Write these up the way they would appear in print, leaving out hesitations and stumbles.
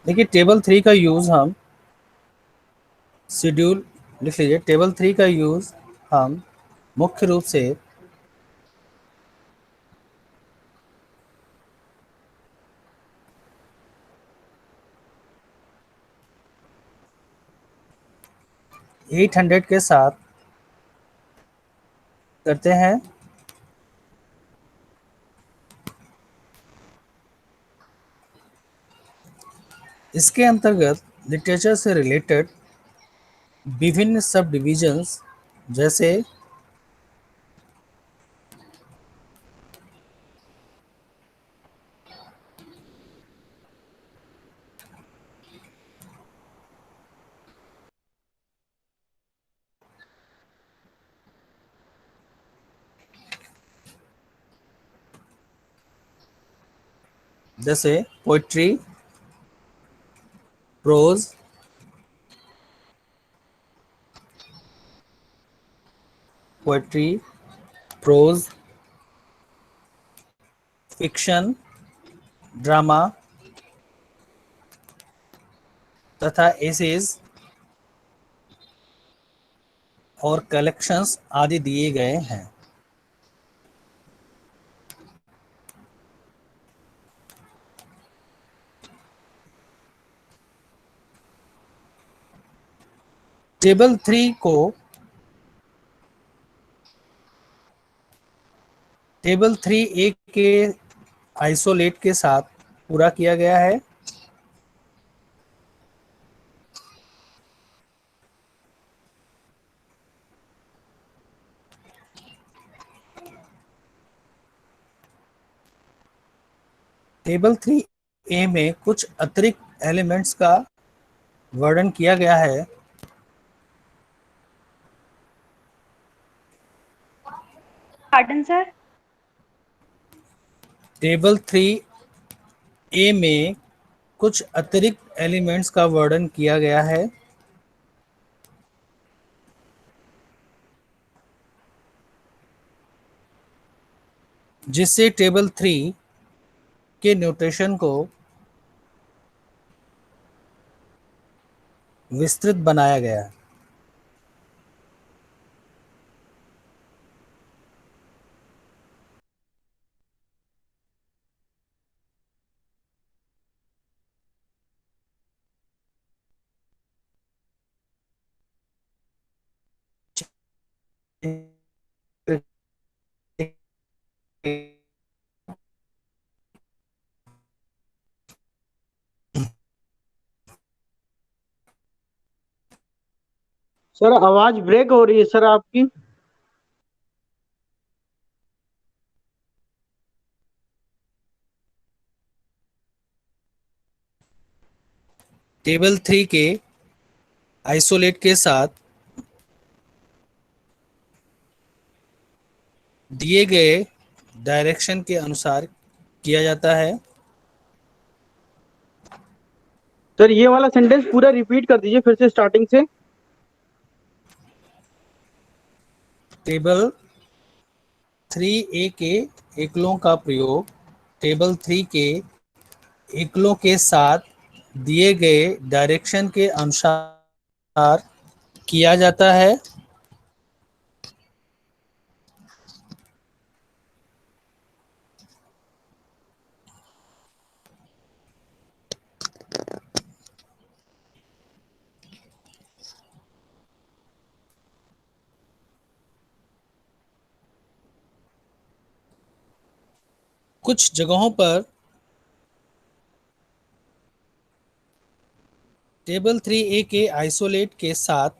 देखिए table three का use हम शेड्यूल लिख लीजिए। टेबल थ्री का यूज़ हम मुख्य रूप से 800 के साथ करते हैं। इसके अंतर्गत लिटरेचर से रिलेटेड विभिन्न सब डिविजन्स जैसे जैसे poetry, prose, poetry, prose, fiction, drama तथा एसेज और कलेक्शंस आदि दिए गए हैं। टेबल थ्री को टेबल थ्री ए के आइसोलेट के साथ पूरा किया गया है। टेबल थ्री ए में कुछ अतिरिक्त एलिमेंट्स का वर्णन किया गया है। Pattern sir. टेबल थ्री ए में कुछ अतिरिक्त एलिमेंट्स का वर्णन किया गया है। जिससे टेबल थ्री के नोटेशन को विस्तृत बनाया गया है। सर आवाज ब्रेक हो रही है सर आपकी। टेबल थ्री के आइसोलेट के साथ दिए गए डायरेक्शन के अनुसार किया जाता है। सर ये वाला सेंटेंस पूरा रिपीट कर दीजिए फिर से स्टार्टिंग से। टेबल थ्री ए के एकलों का प्रयोग टेबल थ्री के एकलों के साथ दिए गए डायरेक्शन के अनुसार किया जाता है। कुछ जगहों पर टेबल थ्री ए के आइसोलेट के साथ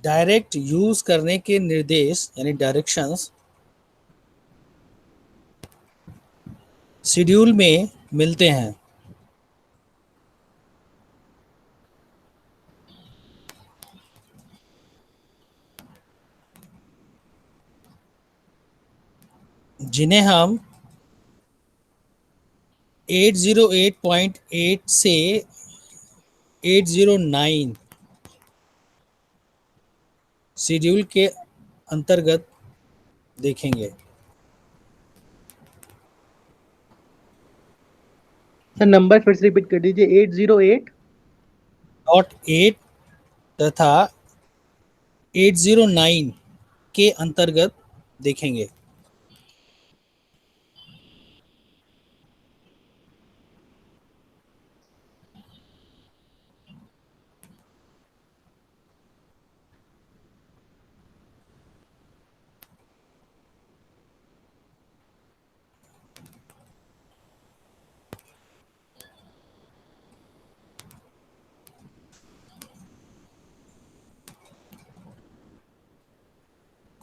डायरेक्ट यूज करने के निर्देश यानी डायरेक्शंस शेड्यूल में मिलते हैं। जिन्हें हम 808.8 से 809 शेड्यूल के अंतर्गत देखेंगे। सर नंबर फिर से रिपीट कर दीजिए। 808। डॉट 8 तथा 809 के अंतर्गत देखेंगे।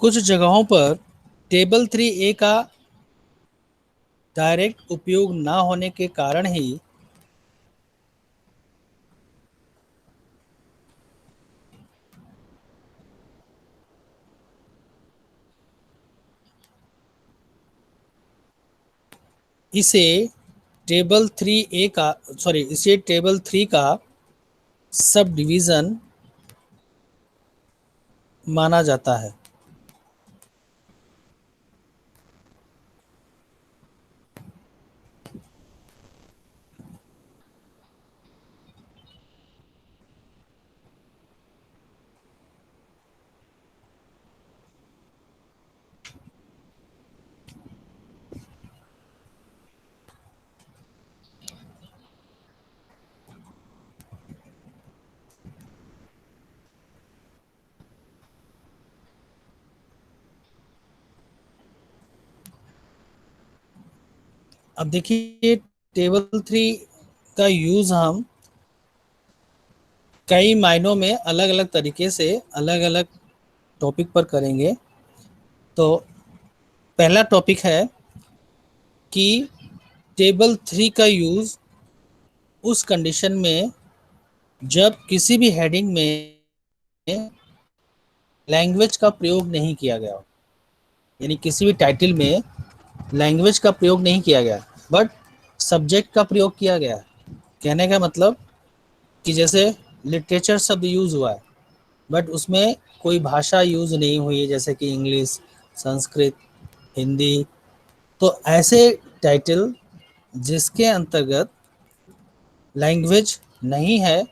कुछ जगहों पर टेबल 3A का डायरेक्ट उपयोग न होने के कारण ही इसे इसे टेबल 3 का सब डिवीजन माना जाता है। अब देखिए, टेबल 3 का यूज हम कई मायनों में अलग अलग तरीके से अलग अलग टॉपिक पर करेंगे। तो पहला टॉपिक है कि टेबल 3 का यूज उस कंडीशन में जब किसी भी हेडिंग में लैंग्वेज का प्रयोग नहीं किया गया हो, यानी किसी भी टाइटल में लैंग्वेज का प्रयोग नहीं किया गया बट सब्जेक्ट का प्रयोग किया गया। कहने का मतलब कि जैसे लिटरेचर शब्द यूज हुआ है बट उसमें कोई भाषा यूज नहीं हुई है, जैसे कि इंग्लिश, संस्कृत, हिंदी। तो ऐसे टाइटल जिसके अंतर्गत लैंग्वेज नहीं है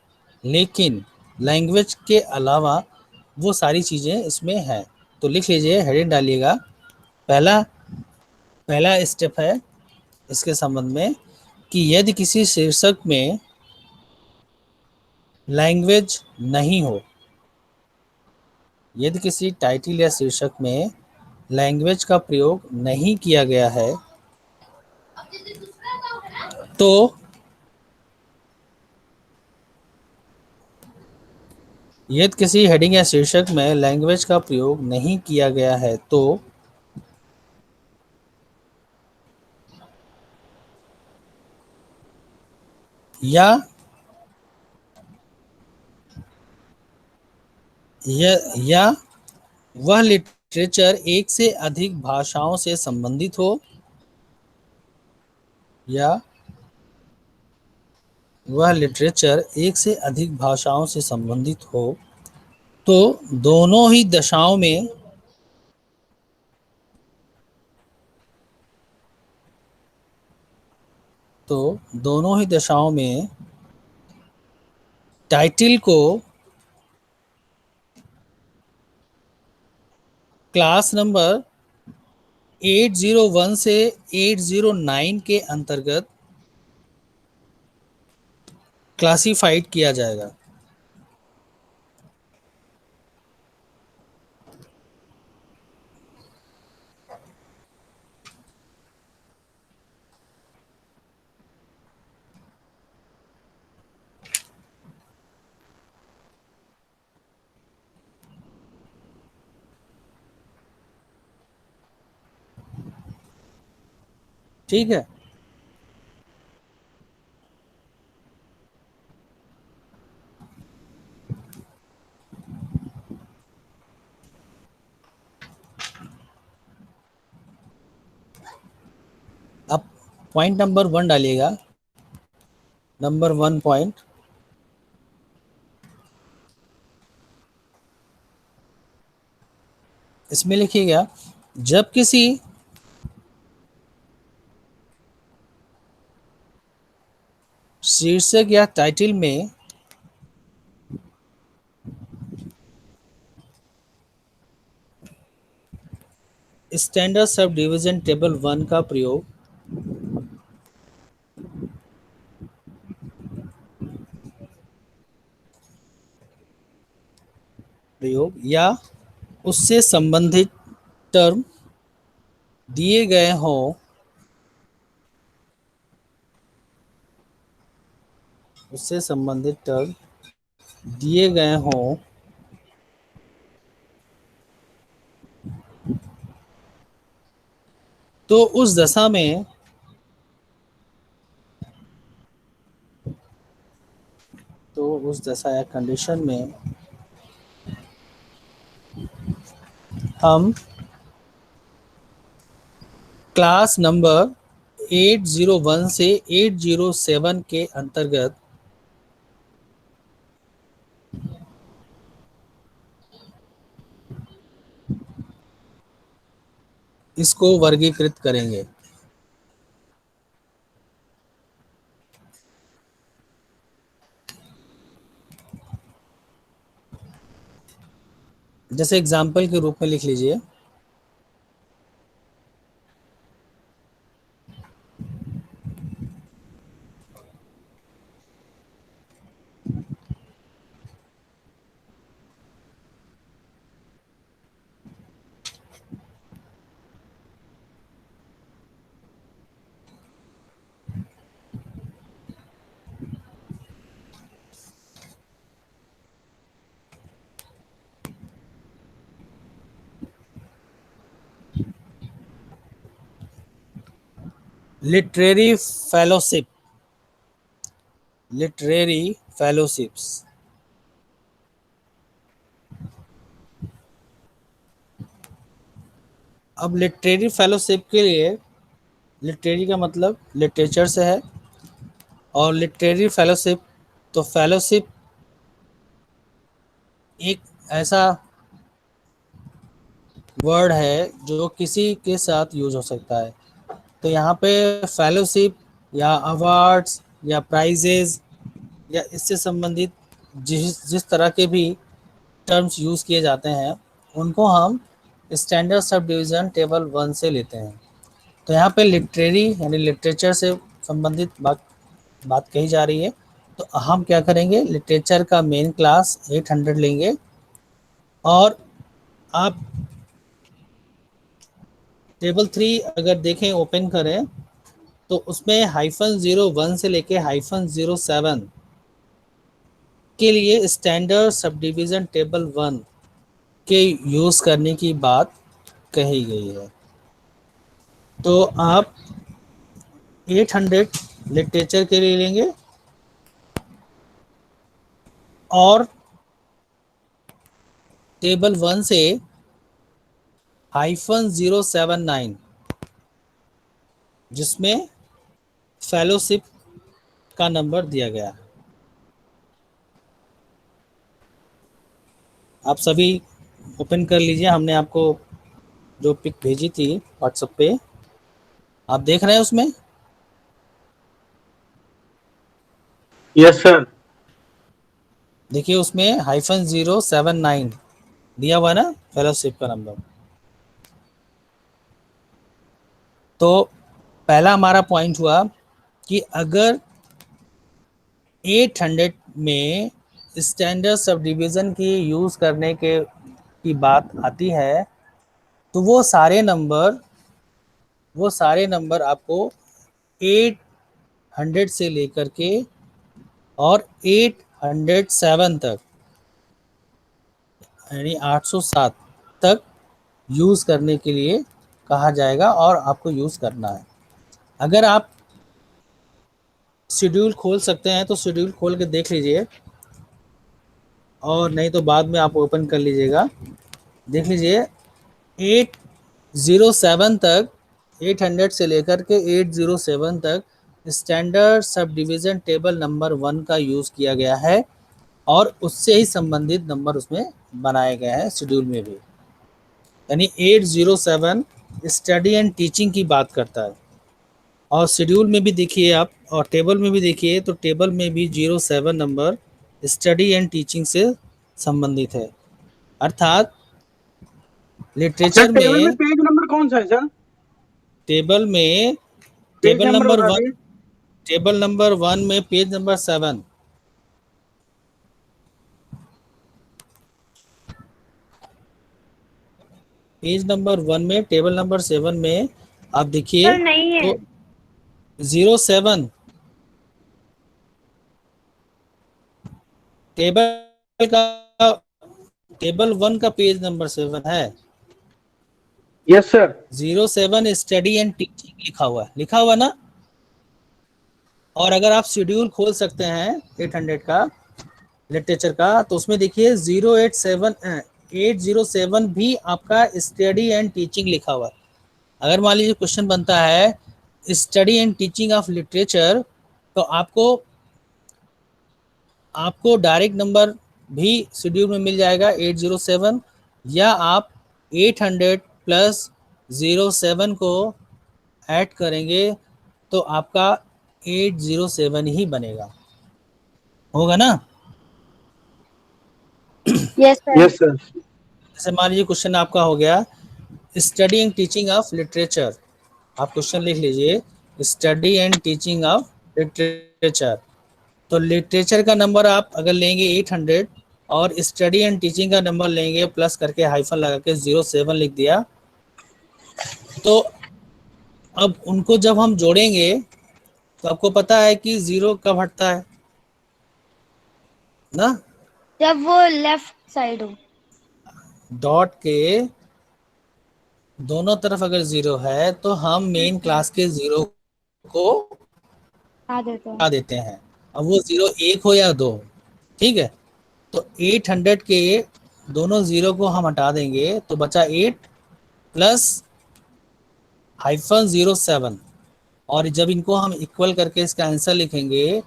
लेकिन लैंग्वेज के अलावा वो सारी चीज़ें इसमें हैं, तो लिख लीजिए, हेडिंग डालिएगा। पहला पहला स्टेप है इसके संबंध में कि यदि किसी शीर्षक में लैंग्वेज नहीं हो, यदि किसी टाइटल या शीर्षक में लैंग्वेज का प्रयोग नहीं किया गया है तो यदि किसी हेडिंग या शीर्षक में लैंग्वेज का प्रयोग नहीं किया गया है तो या या वह लिटरेचर एक से अधिक भाषाओं से संबंधित हो, या वह लिटरेचर एक से अधिक भाषाओं से संबंधित हो, तो दोनों ही दशाओं में तो दोनों ही दशाओं में टाइटल को क्लास नंबर 801 से 809 के अंतर्गत क्लासिफाइड किया जाएगा। ठीक है, अब पॉइंट नंबर 1 डालिएगा। नंबर 1 पॉइंट, इसमें लिखिएगा जब किसी शीर्षक या टाइटल में स्टैंडर्ड सब डिवीजन टेबल 1 का प्रयोग या उससे संबंधित टर्म दिए गए हों, उससे संबंधित टर्म दिए गए हों तो उस दशा में या कंडीशन में हम क्लास नंबर 801 से 807 के अंतर्गत इसको वर्गीकृत करेंगे। जैसे एग्जाम्पल के रूप में लिख लीजिए, लिटरेरी फेलोशिप, लिटरेरी फेलोशिप्स। अब लिटरेरी फेलोशिप के लिए, लिटरेरी का मतलब लिटरेचर से है, और लिटरेरी फेलोशिप, तो फेलोशिप एक ऐसा वर्ड है जो किसी के साथ यूज हो सकता है। तो यहाँ पे फेलोशिप या अवार्ड्स या प्राइजेज या इससे संबंधित जिस जिस तरह के भी टर्म्स यूज़ किए जाते हैं उनको हम स्टैंडर्ड सब डिवीज़न टेबल 1 से लेते हैं। तो यहाँ पे लिटरेरी यानी लिटरेचर से संबंधित बात कही जा रही है। तो हम क्या करेंगे, लिटरेचर का मेन क्लास 800 लेंगे, और आप टेबल 3 अगर देखें, ओपन करें, तो उसमें -01 से लेके -07 के लिए स्टैंडर्ड सब डिवीज़न टेबल 1 के यूज़ करने की बात कही गई है। तो आप 800 लिटरेचर के लिए लेंगे और टेबल 1 से -079 जिसमें फेलोशिप का नंबर दिया गया है। आप सभी ओपन कर लीजिए, हमने आपको जो पिक भेजी थी व्हाट्सएप पे, आप देख रहे हैं उसमें? Yes sir. देखिए उसमें -079 दिया हुआ ना फेलोशिप का नंबर। तो पहला हमारा पॉइंट हुआ कि अगर 800 में स्टैंडर्ड सब डिवीज़न की यूज़ करने की बात आती है तो वो सारे नंबर आपको 800 से लेकर के और 807 तक, यानी 807 तक यूज़ करने के लिए कहा जाएगा और आपको यूज़ करना है। अगर आप शेड्यूल खोल सकते हैं तो शेड्यूल खोल के देख लीजिए, और नहीं तो बाद में आप ओपन कर लीजिएगा। देख लीजिए 807 तक, 800 से लेकर के 807 तक standard sub division table number 1 का यूज़ किया गया है, और उससे ही संबंधित नंबर उसमें बनाए गए हैं शेड्यूल में भी। यानी 807 स्टडी एंड टीचिंग की बात करता है। और शेड्यूल में भी देखिए आप, और टेबल में भी देखिए, तो टेबल में भी 07 नंबर स्टडी एंड टीचिंग से संबंधित है। अर्थात सर लिटरेचर टेबल में में, पेज नंबर कौन सा है सर? टेबल में, पेज टेबल नंबर नंबर बता वन, दीजिए। टेबल नंबर 1 में पेज नंबर 7, पेज नंबर 1 में टेबल नंबर 7 में आप देखिए सर नहीं है। तो 07 टेबल का, टेबल 1 का पेज नंबर 7 है। Yes sir. 07 study and teaching लिखा हुआ ना। और अगर आप शेड्यूल खोल सकते हैं 800 का लिटरेचर का, तो उसमें देखिए 807 भी आपका स्टडी एंड टीचिंग लिखा हुआ है। अगर मान लीजिए क्वेश्चन बनता है study and teaching of literature, तो आपको आपको डायरेक्ट नंबर भी शेड्यूल में मिल जाएगा 807, या आप 800 प्लस 07 को ऐड करेंगे तो आपका 807 ही बनेगा, होगा ना। Yes sir. Yes sir. जैसे मान लीजिए क्वेश्चन आपका हो गया study and teaching of literature, आप क्वेश्चन लिख लीजिए study and teaching of literature. तो लिटरेचर का नंबर आप अगर लेंगे 800 और स्टडी एंड टीचिंग का नंबर लेंगे प्लस करके हाइफन लगा के 07 लिख दिया, तो अब उनको जब हम जोड़ेंगे तो आपको पता है कि जीरो कब हटता है ना। जब वो लेफ्ट साइड हो। डॉट के दोनों तरफ अगर जीरो है तो हम मेन क्लास के जीरो को आ देते हटा हैं। देते हैं। अब वो जीरो एक हो या दो, ठीक है। तो 800 के दोनों जीरो को हम हटा देंगे तो बचा 8 प्लस हाइफन 07, और जब इनको हम इक्वल करके इसका आंसर लिखेंगे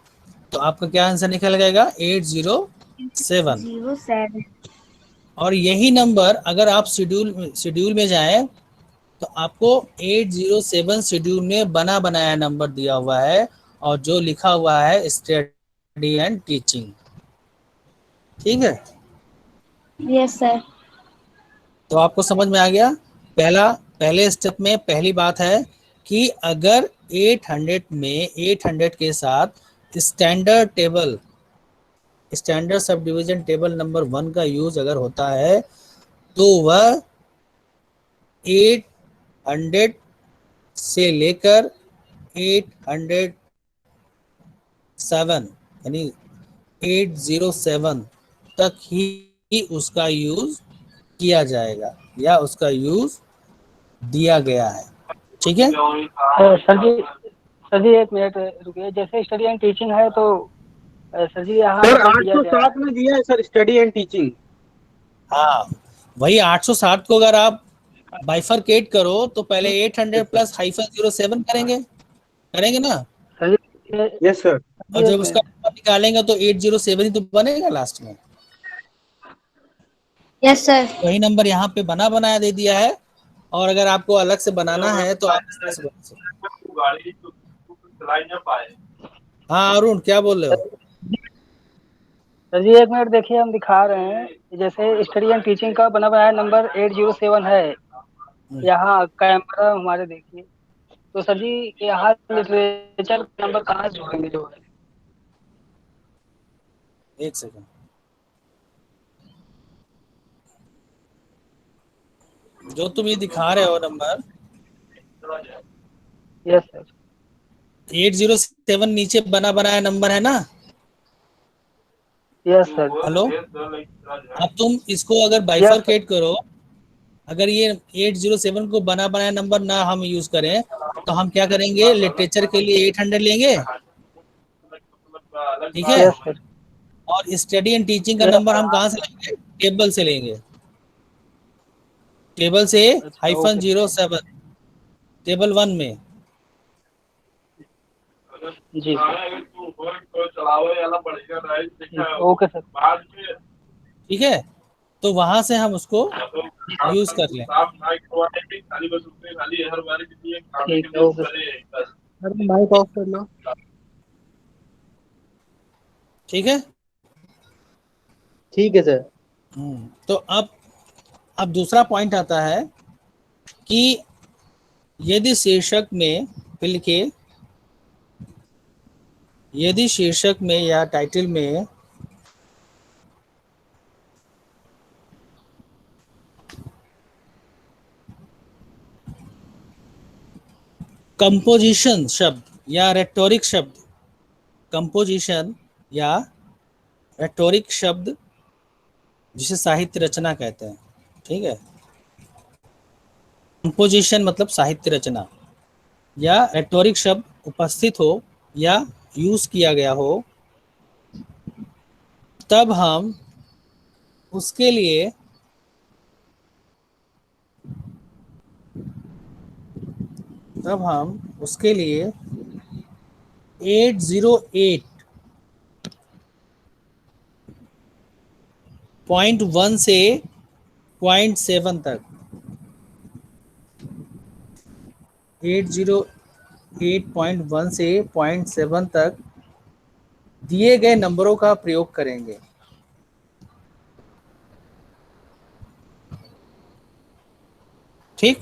तो आपका क्या आंसर निकल जाएगा 807। 07। और यही नंबर अगर आप शेड्यूल में जाएं तो आपको 807 शेड्यूल में बना बनाया नंबर दिया हुआ है, और जो लिखा हुआ है स्टडी एंड टीचिंग, ठीक है। Yes sir. तो आपको समझ में आ गया। पहले स्टेप में पहली बात है कि अगर 800 में 800 के साथ standard sub division table number 1 का यूज अगर होता है तो वह 800 से लेकर 807 यानी 807 तक ही उसका यूज किया जाएगा या उसका यूज दिया गया है, ठीक है। सर जी एक मिनट रुकिए। जैसे स्टडी एंड टीचिंग है तो सर जी यहाँ सर मतलब दिया गया है। 807 में दिया है सर स्टडी एंड टीचिंग। हाँ, वही 860 को अगर आप बाइफरकेट करो तो पहले 800 प्लस हाइफन 07 करेंगे ना। सर जी यस सर। और एक जब उसका मिनट। नंबर निकालेंगे तो 807 ही तो बनेगा लास्ट में। Yes sir. वही नंबर यहाँ पे बना बनाया दे दिया है, और अगर आपको अलग से बनाना है तो आप इस तरह से बना सकते हैं। हाँ अरुण क्या बोल रहे हो। सर जी एक मिनट देखिए, हम दिखा रहे हैं जैसे स्टडी एंड टीचिंग का बना बनाया नंबर 807 है। यहाँ कैमरा हमारे देखिए। तो सर जी यहाँ लिटरेचर का नंबर कहाँ से जोड़ेंगे जो है? एक सेकंड, जो तुम ये दिखा रहे हो नंबर यस सर। 807 नीचे बना बनाया नंबर है ना। Yes sir. हेलो, अब तुम इसको अगर यस सर। बाइफरकेट करो, अगर ये 807 को बना बनाया नंबर ना हम यूज करें तो हम क्या करेंगे, लिटरेचर के लिए 800 लेंगे, ठीक है। Yes sir. और स्टडी एंड टीचिंग का नंबर हम कहाँ से लेंगे, टेबल से लेंगे, टेबल से अच्छा हाइफन ओके। 07 टेबल 1 में, जी सर। Okay sir. ठीक है। तो वहां से हम उसको यूज कर लें। ठीक है, ओके सर। अरे माइक ऑफ कर लो। ठीक है। ठीक है सर। तो अब दूसरा पॉइंट आता है कि यदि शीर्षक में फिर के यदि शीर्षक में या टाइटल में कंपोजिशन शब्द या रेटोरिक शब्द, कंपोजिशन या रेटोरिक शब्द जिसे साहित्य रचना कहते हैं, ठीक है। कंपोजिशन मतलब साहित्य रचना, या रेटोरिक शब्द उपस्थित हो या यूज किया गया हो, तब हम उसके लिए तब हम उसके लिए 808.1 से 0.7 तक 808.1 से 0.7 तक दिए गए नंबरों का प्रयोग करेंगे। ठीक।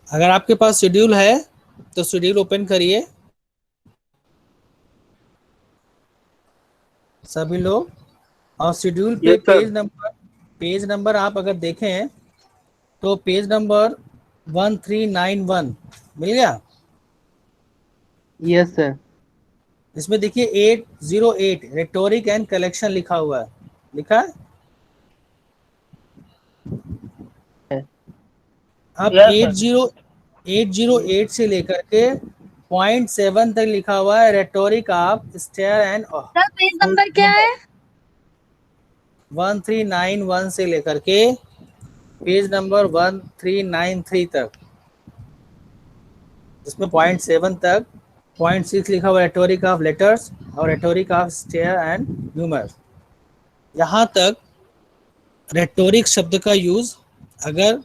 अगर आपके पास शेड्यूल है तो शेड्यूल ओपन करिए सभी लोग, और शेड्यूल पे यस सर। पेज नंबर आप अगर देखें तो पेज नंबर 1391 मिल गया। Yes sir. इसमें देखिए 808 रेटोरिक एंड कलेक्शन लिखा हुआ है, लिखा है। अब यस सर। 808 से लेकर के 0.7 तक लिखा हुआ है rhetoric of satire and sir page number क्या है? 1391 से लेकर के पेज नंबर 1393 तक, जिसमें 0.7 तक 0.6 लिखा हुआ रेटोरिक ऑफ लेटर्स और rhetoric of satire and humour. यहाँ तक रेटोरिक शब्द का यूज अगर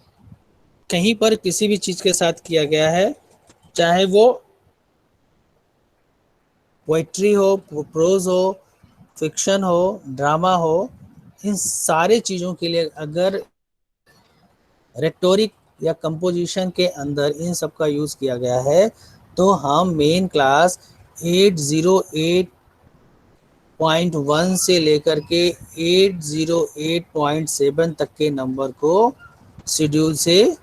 कहीं पर किसी भी चीज के साथ किया गया है, चाहे वो पोइट्री हो, प्रोज हो, फिक्शन हो, ड्रामा हो, इन सारे चीज़ों के लिए अगर रेटोरिक या कंपोजिशन के अंदर इन सब का यूज़ किया गया है, तो हम मेन क्लास 808.1 से लेकर के 808.7 तक के नंबर को शेड्यूल से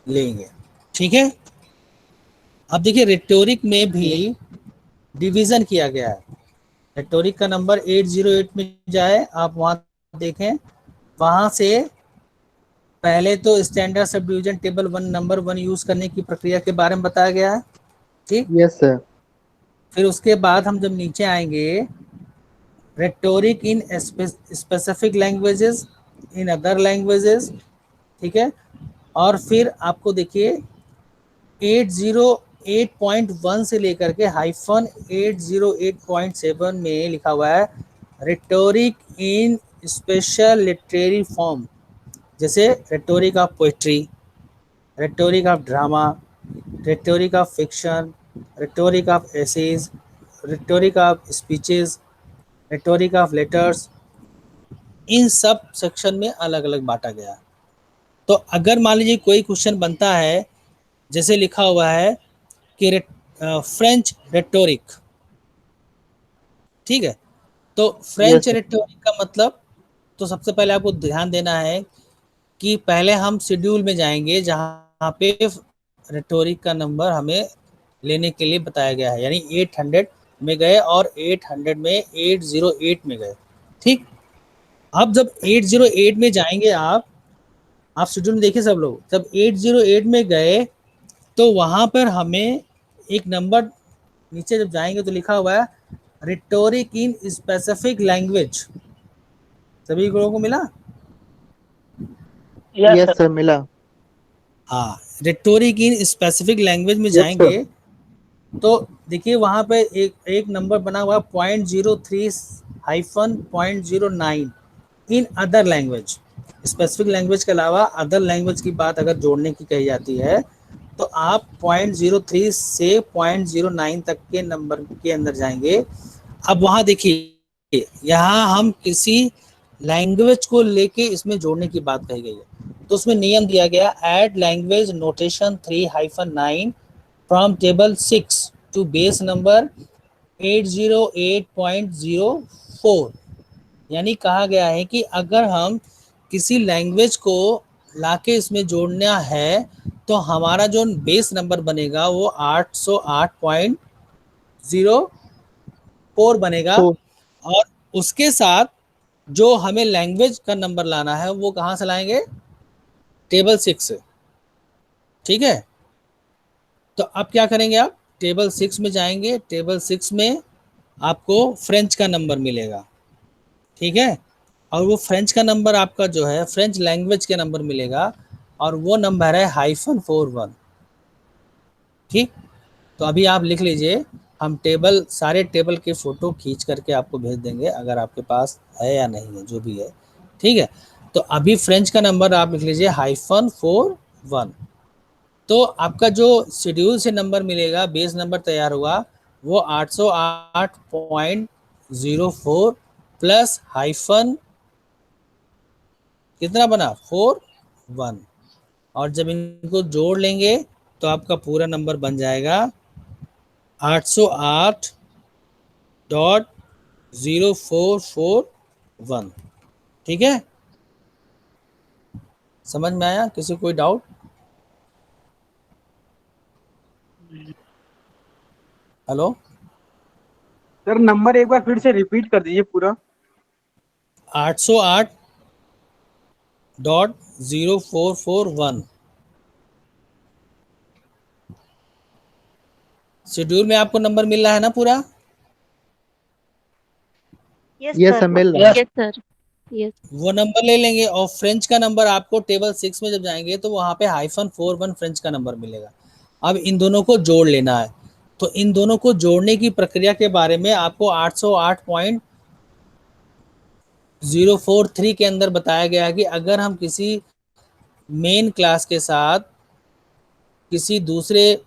लेंगे। ठीक है। अब देखिए रेटोरिक में भी डिवीजन किया गया है। रेटोरिक का नंबर 808 में जाए, आप वहां देखें, वहां से पहले तो standard sub division table one number one use करने की प्रक्रिया के बारे में बताया गया है। ठीक। Yes sir. फिर उसके बाद हम जब नीचे आएंगे, rhetoric in specific languages, in other languages, ठीक है। और फिर आपको देखिए 808.1 से लेकर के हाइफन 808.7 में लिखा हुआ है rhetoric in special literary form, जैसे rhetoric of poetry, rhetoric of drama, rhetoric of fiction, rhetoric of essays, rhetoric of speeches, rhetoric of letters. इन सब सेक्शन में अलग अलग बांटा गया। तो अगर मान लीजिए कोई क्वेश्चन बनता है, जैसे लिखा हुआ है कि फ्रेंच रेटोरिक, ठीक है, तो फ्रेंच यस रेटोरिक का मतलब, तो सबसे पहले आपको ध्यान देना है कि पहले हम शेड्यूल में जाएंगे जहाँ पे रेटोरिक का नंबर हमें लेने के लिए बताया गया है, यानी 800 में गए और 800 में 808 में गए। ठीक। अब जब 808 में जाएंगे आप शेड्यूल में देखिए सब लोग, जब 808 में गए तो वहां पर हमें एक नंबर नीचे जब जाएंगे तो लिखा हुआ है रिटोरिक इन स्पेसिफिक लैंग्वेज। सभी लोगों को मिला? Yes yes sir. सर मिला। हाँ, रिटोरिक इन स्पेसिफिक लैंग्वेज में यस सर। जाएंगे तो देखिए वहां पे एक नंबर बना हुआ 0.03 hyphen 0.09 in other language. Specific language के अलावा अदर लैंग्वेज की बात अगर जोड़ने की कही जाती है तो आप 0.03 से 0.09 तक के नंबर के अंदर जाएंगे। अब वहां देखिए, यहाँ हम किसी लैंग्वेज को लेके इसमें जोड़ने की बात कही गई है, तो उसमें नियम दिया गया, add language notation 3-9 from table 6 to base number 808.04। यानी कहा गया है कि अगर हम किसी लैंग्वेज को लाके इसमें जोड़ना है तो हमारा जो बेस नंबर बनेगा वो 808.04 बनेगा, फोर। और उसके साथ जो हमें लैंग्वेज का नंबर लाना है वो कहाँ से लाएंगे, टेबल 6 से। ठीक है, तो अब क्या करेंगे, आप टेबल 6 में जाएंगे, टेबल 6 में आपको फ्रेंच का नंबर मिलेगा। ठीक है, और वो फ्रेंच का नंबर आपका जो है फ्रेंच लैंग्वेज के नंबर मिलेगा, और वो नंबर है -41। ठीक, तो अभी आप लिख लीजिए, हम सारे टेबल के फोटो खींच करके आपको भेज देंगे अगर आपके पास है या नहीं है, जो भी है। ठीक है, तो अभी फ्रेंच का नंबर आप लिख लीजिए -41। तो आपका जो शेड्यूल से नंबर मिलेगा, बेस नंबर तैयार हुआ, वो 808.04 प्लस हाइफन कितना बना 41, और जब इनको जोड़ लेंगे तो आपका पूरा नंबर बन जाएगा 808.0441। ठीक है, समझ में आया, किसी कोई डाउट? हेलो, सर नंबर एक बार फिर से रिपीट कर दीजिए पूरा। 808.0441। शेड्यूल में आपको नंबर मिल रहा है ना पूरा? Yes yes sir. सर, मिल रहा है। Yes sir. यस। वो नंबर ले लेंगे, और फ्रेंच का नंबर आपको टेबल 6 में जब जाएंगे तो वहां पे -41 फ्रेंच का नंबर मिलेगा। अब इन दोनों को जोड़ लेना है, तो इन दोनों को जोड़ने की प्रक्रिया के बारे में आपको 808.043 के अंदर बताया गया है कि अगर हम किसी मेन क्लास के साथ किसी दूसरे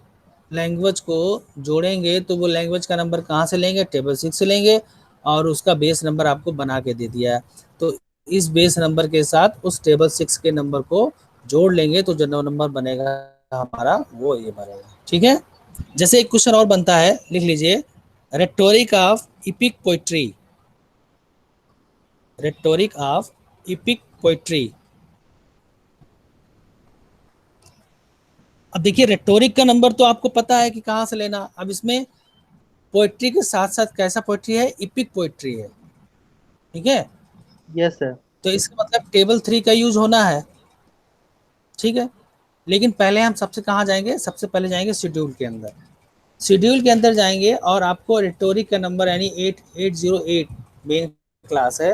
लैंग्वेज को जोड़ेंगे तो वो लैंग्वेज का नंबर कहाँ से लेंगे, टेबल 6 से लेंगे, और उसका बेस नंबर आपको बना के दे दिया है। तो इस बेस नंबर के साथ उस टेबल 6 के नंबर को जोड़ लेंगे तो जो नंबर बनेगा हमारा वो ये बनेगा। ठीक है, जैसे एक क्वेश्चन और बनता है, लिख लीजिए, rhetoric of epic poetry. Rhetoric of epic poetry. अब देखिए, रेटोरिक का नंबर तो आपको पता है कि कहाँ से लेना। अब इसमें पोइट्री के साथ साथ कैसा पोइट्री है, इपिक पोइट्री है। ठीक है, यस सर। तो इसका मतलब टेबल 3 का यूज होना है। ठीक है, लेकिन पहले हम सबसे कहाँ जाएंगे, सबसे पहले जाएंगे शेड्यूल के अंदर। शेड्यूल के अंदर जाएंगे और आपको रेटोरिक का नंबर यानी 8808 मेन क्लास है,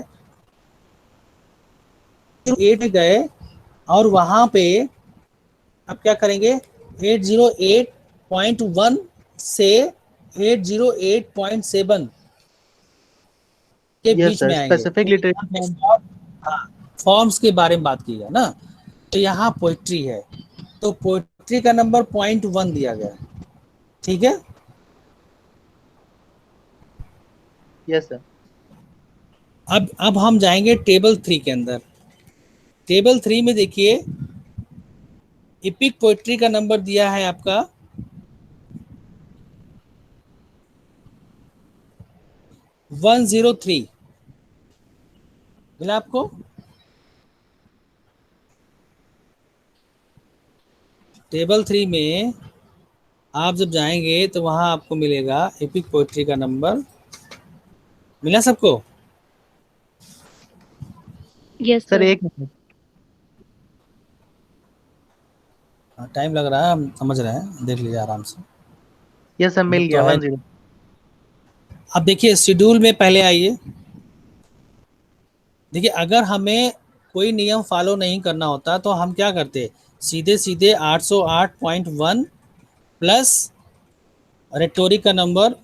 8 में गए, और वहां पे अब क्या करेंगे, 808.1 से 808.7 के यस बीच सर, में आएंगे। Specific literature form. हाँ, फॉर्म्स के बारे में बात की है ना, तो यहाँ पोइट्री है, तो पोइट्री का नंबर 0.1 दिया गया। ठीक है, यस सर। अब हम जाएंगे टेबल 3 के अंदर। टेबल 3 में देखिए, इपिक पोइट्री का नंबर दिया है आपका 103, मिला आपको? टेबल 3 में आप जब जाएंगे तो वहां आपको मिलेगा एपिक पोइट्री का नंबर। मिला सबको? Yes sir sir. एक मिनट। टाइम लग रहा है, हम समझ रहे हैं, देख लीजिए आराम से। यस सर, मिल तो गया है, 10। अब देखिए शेड्यूल में पहले आइए। देखिए, अगर हमें कोई नियम फॉलो नहीं करना होता तो हम क्या करते, सीधे सीधे 808.1 प्लस रेटोरिक का नंबर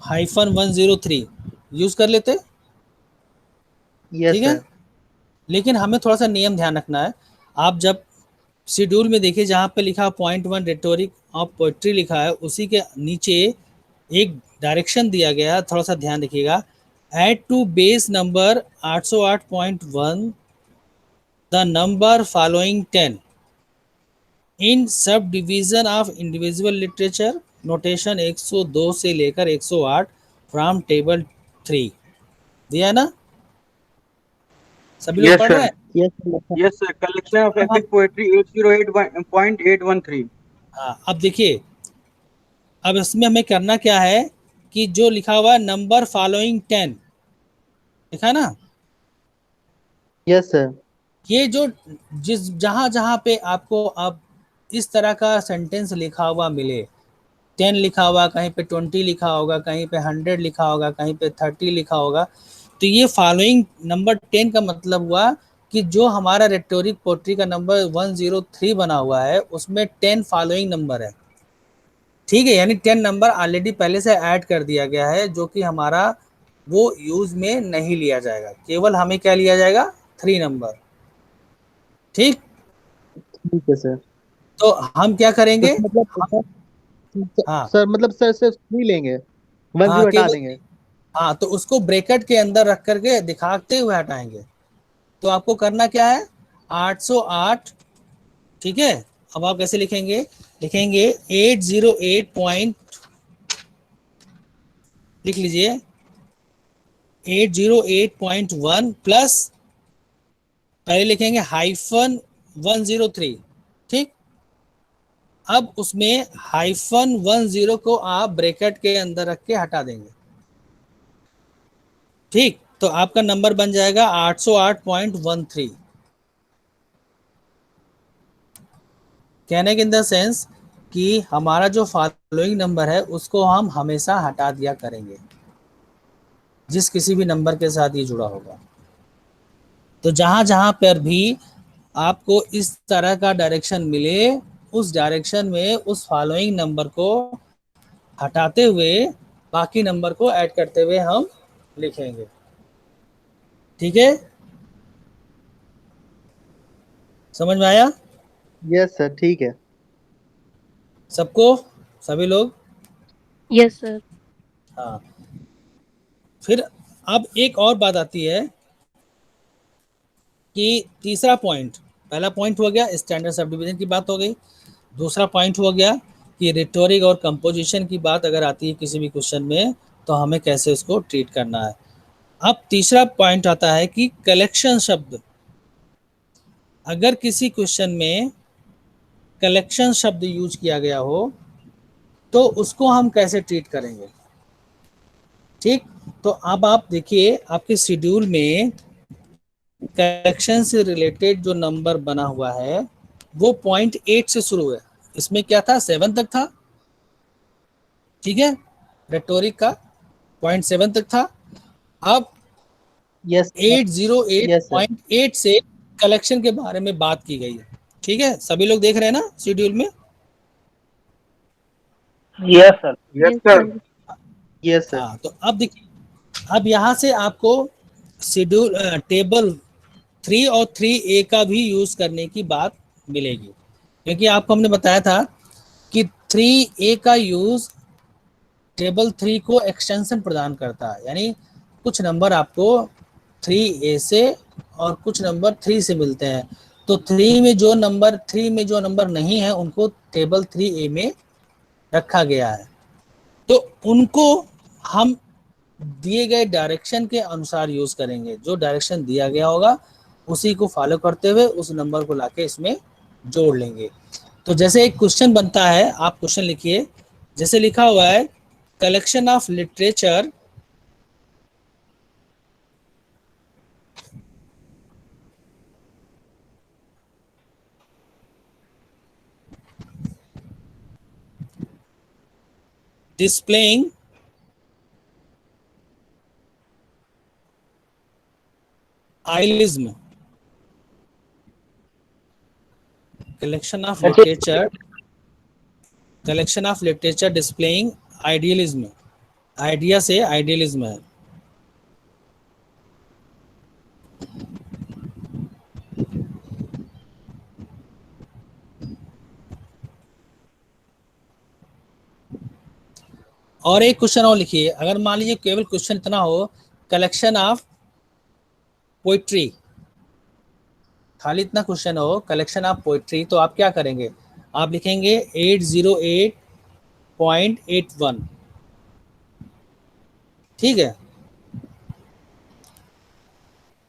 -103 यूज कर लेते। यस ठीक है, सर। लेकिन हमें थोड़ा सा नियम ध्यान रखना है। आप जब शेड्यूल में देखिए जहाँ पे लिखा .1 रेटोरिक ऑफ पोएट्री लिखा है, उसी के नीचे एक डायरेक्शन दिया गया है, थोड़ा सा ध्यान रखिएगा। Add to base number 808.1 the number following 10 in subdivision of individual literature notation 102 से लेकर 108 फ्रॉम टेबल 3। दिया ना, सभी लोग यस पढ़ रहे सर। हैं? Yes sir. Yes sir, collection of अब हम एपिक पोएट्री 808.813। हाँ, अब देखिए, अब इसमें हमें करना क्या है कि जो लिखा हुआ है नंबर फॉलोइंग 10 लिखा है ना, यस सर। ये जो जिस जहाँ जहाँ पे आपको अब इस तरह का सेंटेंस लिखा हुआ मिले, 10 लिखा हुआ, कहीं पे 20 लिखा होगा, कहीं पे 100 लिखा होगा, कहीं पे 30 लिखा होगा, तो ये फॉलोइंग नंबर 10 का मतलब हुआ कि जो हमारा रेटोरिक पोट्री का नंबर 103 बना हुआ है उसमें 10 फॉलोइंग नंबर है। ठीक है, यानी 10 नंबर ऑलरेडी पहले से ऐड कर दिया गया है, जो कि हमारा वो यूज में नहीं लिया जाएगा, केवल हमें क्या लिया जाएगा, 3 नंबर। ठीक, ठीक है सर। तो हम क्या तो करेंगे, मतलब हम हाँ सर मतलब सर सिर्फ 3 लेंगे, 1 हाँ 0 हटा केवल देंगे। हाँ, तो उसको ब्रैकेट के अंदर रख करके दिखाते हुए हटाएंगे। तो आपको करना क्या है, 808। ठीक है, अब आप कैसे लिखेंगे, लिखेंगे 808 पॉइंट, लिख लीजिए 808.1 प्लस, पहले लिखेंगे हाइफन 103। ठीक, अब उसमें हाइफन 10 को आप ब्रैकेट के अंदर रख के हटा देंगे। ठीक, तो आपका नंबर बन जाएगा 808.13। कहने के इन द सेंस कि हमारा जो फॉलोइंग नंबर है उसको हम हमेशा हटा दिया करेंगे, जिस किसी भी नंबर के साथ ये जुड़ा होगा। तो जहां जहां पर भी आपको इस तरह का डायरेक्शन मिले, उस डायरेक्शन में उस फॉलोइंग नंबर को हटाते हुए बाकी नंबर को ऐड करते हुए हम लिखेंगे। ठीक है, समझ में आया यस सर, ठीक है। सबको, सभी लोग? Yes, sir. हाँ, फिर अब एक और बात आती है कि तीसरा पॉइंट, पहला पॉइंट हो गया स्टैंडर्ड सब डिवीजन की बात हो गई, दूसरा पॉइंट हो गया कि रिटोरिक और कंपोजिशन की बात अगर आती है किसी भी क्वेश्चन में तो हमें कैसे उसको ट्रीट करना है। अब तीसरा पॉइंट आता है कि कलेक्शन शब्द, अगर किसी क्वेश्चन में कलेक्शन शब्द यूज किया गया हो तो उसको हम कैसे ट्रीट करेंगे। ठीक, तो अब आप देखिए आपके शेड्यूल में कलेक्शन से रिलेटेड जो नंबर बना हुआ है वो .8 से शुरू है, इसमें क्या था, 7 तक था। ठीक है, रेटोरिक का .7 तक था। अब यस सर। Yes sir. 808.8 से कलेक्शन के बारे में बात की गई है। ठीक है, सभी लोग देख रहे हैं ना शेड्यूल में? Yes sir. Yes Yes, sir. sir. Yes sir. हाँ, तो अब देखिए, अब यहाँ से आपको शेड्यूल टेबल 3 और 3A का भी यूज करने की बात मिलेगी, क्योंकि आपको हमने बताया था कि 3A का यूज टेबल 3 को एक्सटेंशन प्रदान करता है, यानी कुछ नंबर आपको 3A से और कुछ नंबर 3 से मिलते हैं, तो 3 में जो नंबर नहीं है उनको टेबल 3A में रखा गया है। तो उनको हम दिए गए डायरेक्शन के अनुसार यूज करेंगे, जो डायरेक्शन दिया गया होगा उसी को फॉलो करते हुए उस नंबर को लाके इसमें जोड़ लेंगे। तो जैसे एक क्वेश्चन बनता है, आप क्वेश्चन लिखिए, जैसे लिखा हुआ है collection of literature displaying idealism, collection of literature displaying idealism, idea से आइडियलिज्म है। और एक क्वेश्चन और लिखिए, अगर मान लीजिए केवल क्वेश्चन इतना हो, कलेक्शन ऑफ पोइट्री, खाली इतना क्वेश्चन हो कलेक्शन ऑफ पोइट्री, तो आप क्या करेंगे? आप लिखेंगे 808.81, ठीक है।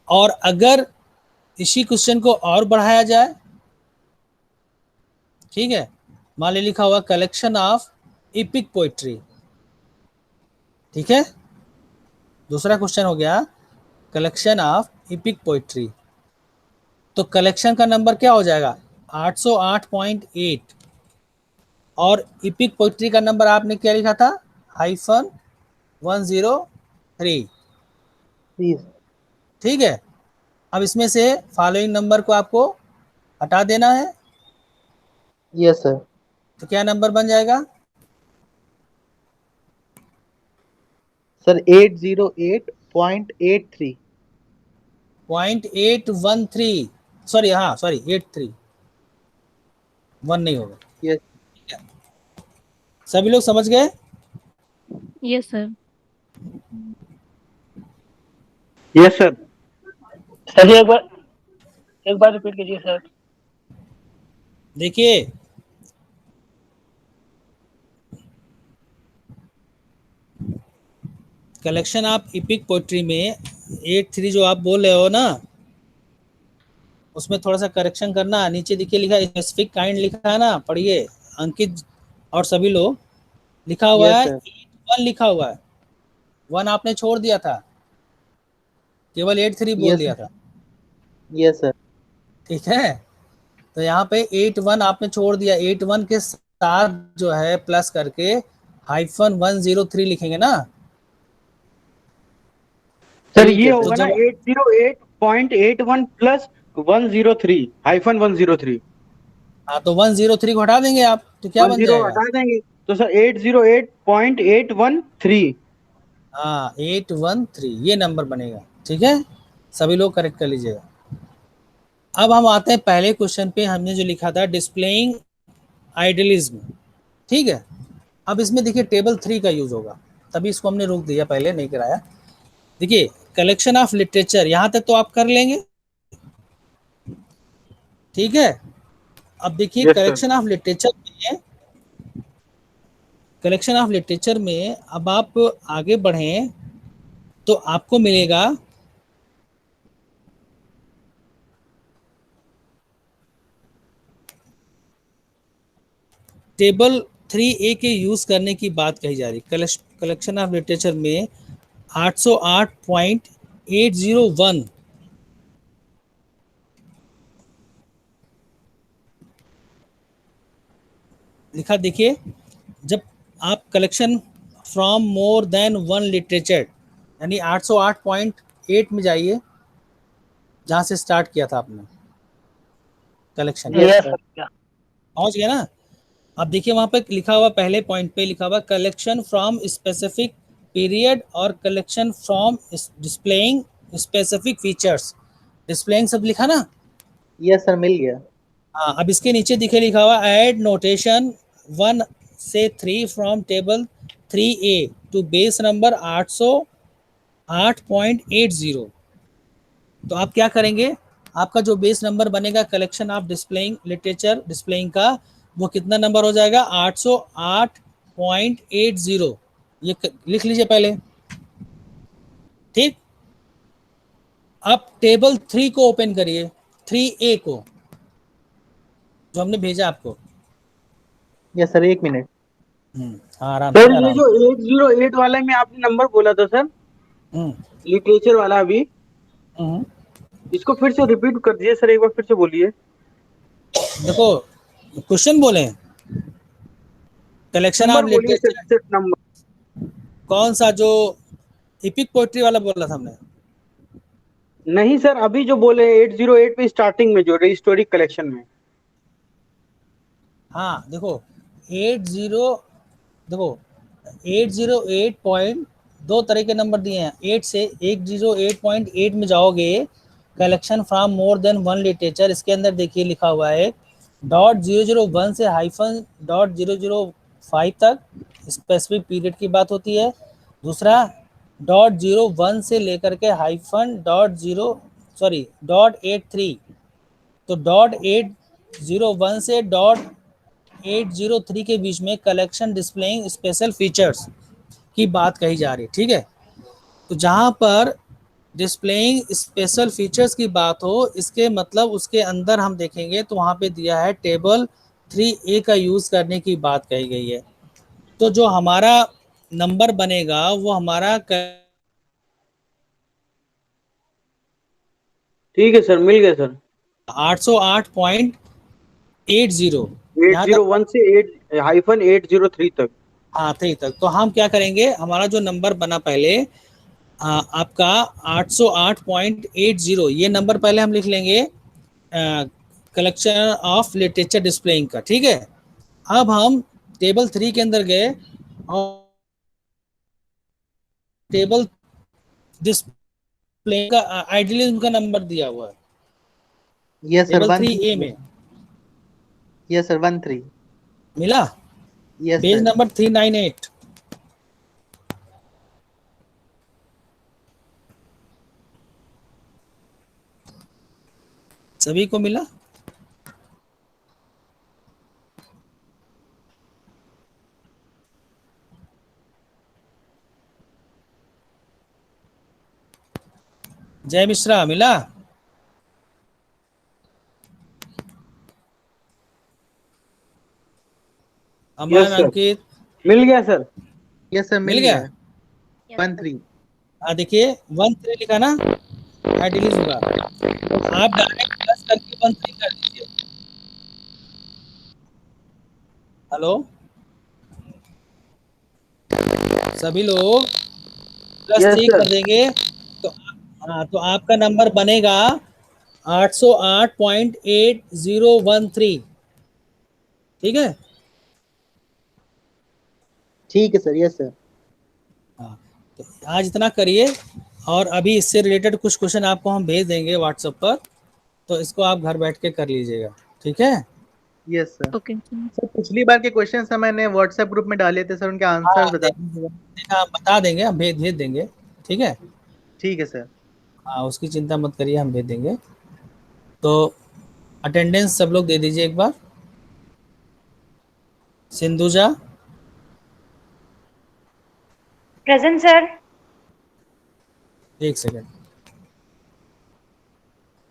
और अगर इसी क्वेश्चन को और बढ़ाया जाए, ठीक है, मान ली लिखा हुआ कलेक्शन ऑफ इपिक पोइट्री, ठीक है। दूसरा क्वेश्चन हो गया कलेक्शन ऑफ इपिक पोइट्री, तो कलेक्शन का नंबर क्या हो जाएगा? 808.8, और इपिक पोइट्री का नंबर आपने क्या लिखा था? -103, प्लीज। ठीक है। अब इसमें से फॉलोइंग नंबर को आपको हटा देना है, यस सर। तो क्या नंबर बन जाएगा? सर 808.83। 0.813, सॉरी, हाँ सॉरी 83, 1 नहीं होगा। यस। सभी लोग समझ गए? Yes sir. Yes sir. Sir जी एक बार रिपीट कीजिए सर। देखिए, कलेक्शन ऑफ इपिक पोइट्री में 83 जो आप बोल रहे हो ना, उसमें थोड़ा सा करेक्शन करना। नीचे देखिए लिखा स्पेसिफिक काइंड लिखा है ना, पढ़िए अंकित और सभी लोग। लिखा हुआ यस है सर। 81 लिखा हुआ है, 1 आपने छोड़ दिया था, केवल 83 बोल यस दिया सर। था, यस सर। ठीक है। तो यहाँ पे 81 आपने छोड़ दिया, 81 के साथ जो है प्लस करके -103 लिखेंगे ना। सर ठीक ये है, तो होगा ना जब 808.81 प्लस 103 -103। हाँ, तो 103 को हटा देंगे आप, तो क्या 1 बन 0 जाएगा? हटा देंगे तो सर 808.813। हाँ 813 ये नंबर बनेगा, ठीक है। सभी लोग करेक्ट कर लीजिएगा। अब हम आते हैं पहले क्वेश्चन पे, हमने जो लिखा था डिस्प्लेइंग आइडियलिज्म, ठीक है। अब इसमें देखिए टेबल 3 का यूज होगा, तभी इसको हमने रोक दिया, पहले नहीं कराया। देखिए कलेक्शन ऑफ लिटरेचर, यहाँ तक तो आप कर लेंगे, ठीक है। अब देखिए yes sir. Collection of literature में, कलेक्शन ऑफ लिटरेचर में अब आप आगे बढ़ें तो आपको मिलेगा टेबल 3A के यूज करने की बात कही जा रही। कलेक्शन ऑफ लिटरेचर में 808.801 लिखा। देखिए जब आप collection from more than one literature, यानी 808.8 में जाइए, जहाँ से स्टार्ट किया था आपने collection, yes yes sir. Sir. पहुँच गया ना। अब देखिए वहाँ पे लिखा हुआ, पहले पॉइंट पे लिखा हुआ कलेक्शन फ्रॉम स्पेसिफिक पीरियड और collection from displaying specific features, displaying सब लिखा ना। यस सर, मिल गया। हाँ, अब इसके नीचे दिखे लिखा हुआ ऐड नोटेशन 1 से 3 from table 3A to base number 808.80। तो आप क्या करेंगे? आपका जो बेस नंबर बनेगा collection of displaying literature displaying का, वो कितना नंबर हो जाएगा? 808.80। ये लिख लीजिए पहले, ठीक। अब टेबल 3 को ओपन करिए, 3A को, जो हमने भेजा आपको। Yes sir, 1 minute. हाँ आराम सर से, ये आराम जो से। 808 वाला में आपने नंबर बोला था सर, हम्म लिटरेचर वाला, अभी हम्म। इसको फिर से रिपीट कर दीजिए सर, एक बार फिर से बोलिए। देखो क्वेश्चन बोले, कलेक्शन ऑफ नंबर बोलिए सर, लिटरेचर, सिर्फ नंबर। कौन सा? जो इपिक पोइट्री वाला बोला था हमने। नहीं सर, अभी जो बोले 808 पे स्टार्टिंग में, जो हिस्टोरिक कलेक्शन में। हाँ देखो 80, देखो 808 पॉइंट, दो तरह के नंबर दिए हैं। 8 से 808.8 में जाओगे, collection from more than one literature, इसके अंदर देखिए लिखा हुआ है .001 से -.005 तक, स्पेसिफिक पीरियड की बात होती है। दूसरा .01 से लेकर के .83, तो .801 से .803 के बीच में कलेक्शन डिस्प्लेइंग स्पेशल फीचर्स की बात कही जा रही है, ठीक है। तो जहां पर डिस्प्लेइंग स्पेशल फीचर्स की बात हो, इसके मतलब उसके अंदर हम देखेंगे तो वहां पे दिया है टेबल 3A का यूज करने की बात कही गई है। तो जो हमारा नंबर बनेगा वो हमारा ठीक है सर, मिल गया सर। 808.80 यहाँ तक। 801 से 8-803 तक। हाँ 3 तक। तो हम क्या करेंगे, हमारा जो नंबर बना पहले आपका 808.80, ये नंबर पहले हम लिख लेंगे कलेक्शन ऑफ लिटरेचर डिस्प्लेइंग का, ठीक है। अब हम टेबल 3 के अंदर गए और टेबल डिस्प्ले का आइडियली उनका नंबर दिया हुआ है यस सर, टेबल 13। 3A में। Yes sir, 13। मिला? Yes page sir. नंबर 398। सभी को मिला? जय मिश्रा मिला? यस अमन, सर, अंकित, मिल गया सर। यस सर, मिल मिल गया? गया। 13। देखिए 13 लिखा ना, आइडियली होगा। आप डायरेक्ट प्लस करके 13 कर दीजिए। हेलो, सभी लोग प्लस यस 3 सर। कर देंगे तो हाँ, तो आपका नंबर बनेगा 808.8013, ठीक है। ठीक है सर। Yes sir. हाँ, तो आज इतना करिए, और अभी इससे रिलेटेड कुछ क्वेश्चन आपको हम भेज देंगे व्हाट्सएप पर, तो इसको आप घर बैठ के कर लीजिएगा, ठीक है। Yes sir. Okay sir. Sir पिछली बार के क्वेश्चन मैंने व्हाट्सएप ग्रुप में डाले थे सर, उनके आंसर हाँ बता दीजिएगा। हम बता देंगे, हम भेज भेज देंगे, ठीक है। ठीक है सर। हाँ उसकी चिंता मत करिए, हम भेज देंगे। तो अटेंडेंस सब लोग दे दीजिए एक बार। Sindhuja, present sir. 1 सेकेंड।